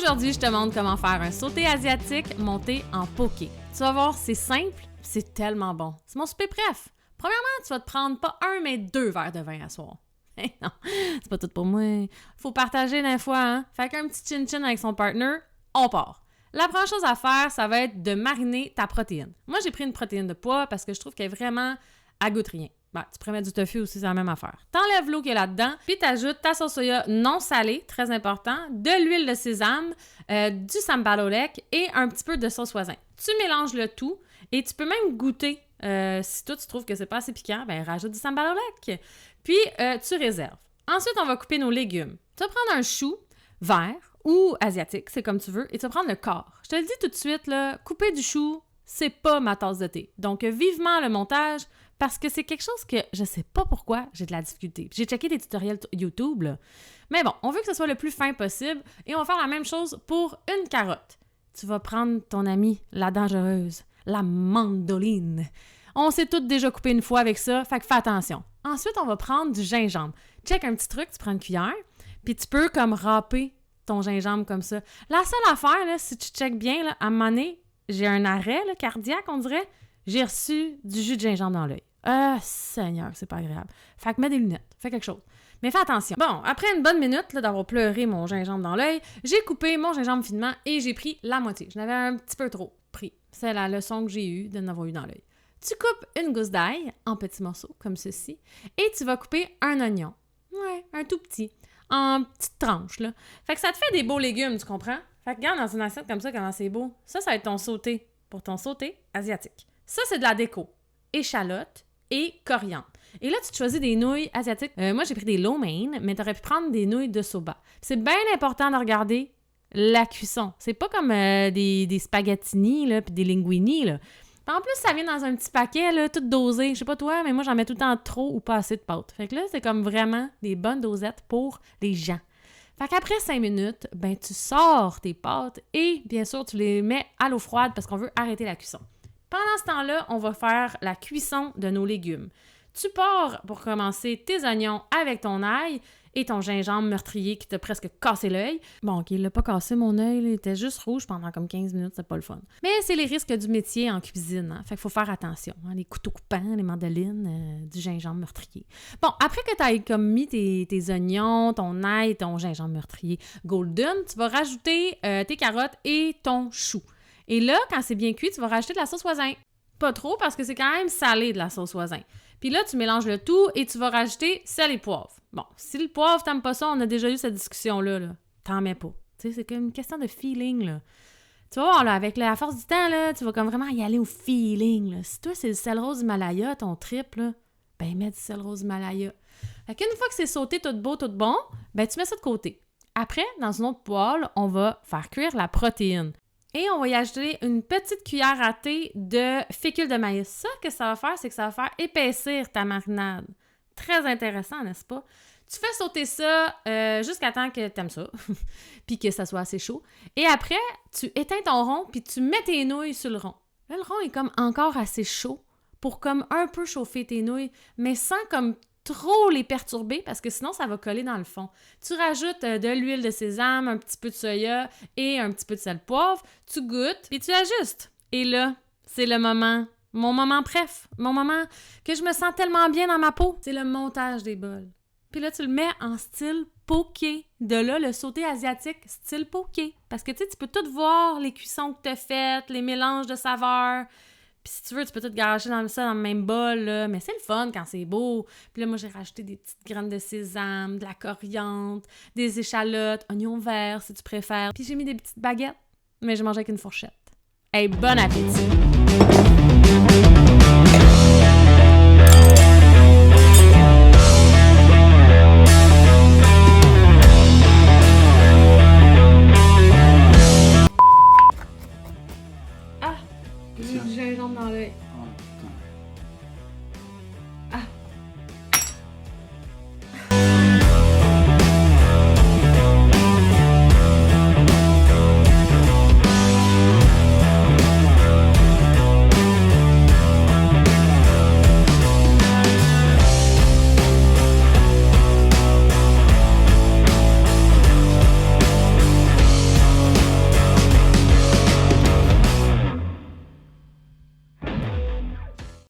Aujourd'hui, je te montre comment faire un sauté asiatique monté en poké. Tu vas voir, c'est simple, c'est tellement bon. C'est mon souper préf. Premièrement, tu vas te prendre pas un, mais 2 verres de vin à soir. Non, c'est pas tout pour moi. Faut partager d'un fois, hein? Fait qu'un petit chin-chin avec son partner, on part. La première chose à faire, ça va être de mariner ta protéine. Moi, j'ai pris une protéine de pois parce que je trouve qu'elle est vraiment à goût de rien. Ben, tu pourrais mettre du tofu aussi, c'est la même affaire. T'enlèves l'eau qu'il y a là-dedans, puis t'ajoutes ta sauce soya non salée, très important, de l'huile de sésame, du sambal olek et un petit peu de sauce voisin. Tu mélanges le tout et tu peux même goûter. Si toi, tu trouves que c'est pas assez piquant, ben rajoute du sambal olek. Puis, tu réserves. Ensuite, on va couper nos légumes. Tu vas prendre un chou vert ou asiatique, c'est comme tu veux, et tu vas prendre le corps. Je te le dis tout de suite, là, couper du chou, c'est pas ma tasse de thé. Donc, vivement le montage, parce que c'est quelque chose que je sais pas pourquoi j'ai de la difficulté. J'ai checké des tutoriels YouTube, là. Mais bon, on veut que ce soit le plus fin possible et on va faire la même chose pour une carotte. Tu vas prendre ton amie, la dangereuse, la mandoline. On s'est toutes déjà coupé une fois avec ça, fait que fais attention. Ensuite, on va prendre du gingembre. Check un petit truc, tu prends une cuillère, puis tu peux comme râper ton gingembre comme ça. La seule affaire, là, si tu checkes bien, là, à un moment donné, j'ai un arrêt là, cardiaque, on dirait, j'ai reçu du jus de gingembre dans l'œil. Ah, Seigneur, c'est pas agréable. Fait que mets des lunettes, fais quelque chose. Mais fais attention. Bon, après une bonne minute là, d'avoir pleuré mon gingembre dans l'œil, j'ai coupé mon gingembre finement et j'ai pris la moitié. Je n'avais un petit peu trop pris. C'est la leçon que j'ai eue de n'avoir eu dans l'œil. Tu coupes une gousse d'ail en petits morceaux, comme ceci, et tu vas couper un oignon. Ouais, un tout petit, en petites tranches, là. Fait que ça te fait des beaux légumes, tu comprends? Fait que regarde dans une assiette comme ça, comment c'est beau. Ça va être ton sauté, pour ton sauté asiatique. Ça, c'est de la déco. Échalote et coriandre. Et là, tu te choisis des nouilles asiatiques. Moi, j'ai pris des lo mein, mais tu aurais pu prendre des nouilles de soba. C'est bien important de regarder la cuisson. C'est pas comme des spaghettini, là, puis des linguini, là. En plus, ça vient dans un petit paquet, là, tout dosé. Je sais pas toi, mais moi, j'en mets tout le temps trop ou pas assez de pâte. Fait que là, c'est comme vraiment des bonnes dosettes pour les gens. Fait qu'après 5 minutes, ben tu sors tes pâtes et, bien sûr, tu les mets à l'eau froide parce qu'on veut arrêter la cuisson. Pendant ce temps-là, on va faire la cuisson de nos légumes. Tu pars pour commencer tes oignons avec ton ail et ton gingembre meurtrier qui t'a presque cassé l'œil. Bon, OK, il l'a pas cassé mon œil, il était juste rouge pendant comme 15 minutes, c'est pas le fun. Mais c'est les risques du métier en cuisine, hein? Fait qu'il faut faire attention. Hein? Les couteaux coupants, les mandolines, du gingembre meurtrier. Bon, après que tu aies comme mis tes oignons, ton ail, ton gingembre meurtrier golden, tu vas rajouter tes carottes et ton chou. Et là, quand c'est bien cuit, tu vas rajouter de la sauce voisin. Pas trop, parce que c'est quand même salé de la sauce voisin. Puis là, tu mélanges le tout et tu vas rajouter sel et poivre. Bon, si le poivre, t'aimes pas ça, on a déjà eu cette discussion-là, là. T'en mets pas. Tu sais, c'est comme une question de feeling, là. Tu vas voir, là, avec la force du temps, là, tu vas comme vraiment y aller au feeling, là. Si toi, c'est le sel rose Himalaya, ton trip, là, ben mets du sel rose Himalaya. Fait qu'une fois que c'est sauté tout beau, tout bon, ben tu mets ça de côté. Après, dans une autre poêle, on va faire cuire la protéine. Et on va y ajouter une petite cuillère à thé de fécule de maïs. Ça, que ça va faire, c'est que ça va faire épaissir ta marinade. Très intéressant, n'est-ce pas? Tu fais sauter ça jusqu'à temps que tu aimes ça, puis que ça soit assez chaud. Et après, tu éteins ton rond, puis tu mets tes nouilles sur le rond. Là, le rond est comme encore assez chaud pour comme un peu chauffer tes nouilles, mais sans comme trop les perturber parce que sinon, ça va coller dans le fond. Tu rajoutes de l'huile de sésame, un petit peu de soya et un petit peu de sel poivre. Tu goûtes et tu ajustes. Et là, c'est le moment, mon moment préf, mon moment que je me sens tellement bien dans ma peau. C'est le montage des bols. Puis là, tu le mets en style poké. De là, le sauté asiatique, style poké. Parce que tu sais, tu peux tout voir les cuissons que tu as faites, les mélanges de saveurs. Puis si tu veux, tu peux tout garocher dans le même bol, là. Mais c'est le fun quand c'est beau. Puis là, moi, j'ai rajouté des petites graines de sésame, de la coriandre, des échalotes, oignons verts, si tu préfères. Puis j'ai mis des petites baguettes, mais je mangeais avec une fourchette. Hey, bon appétit!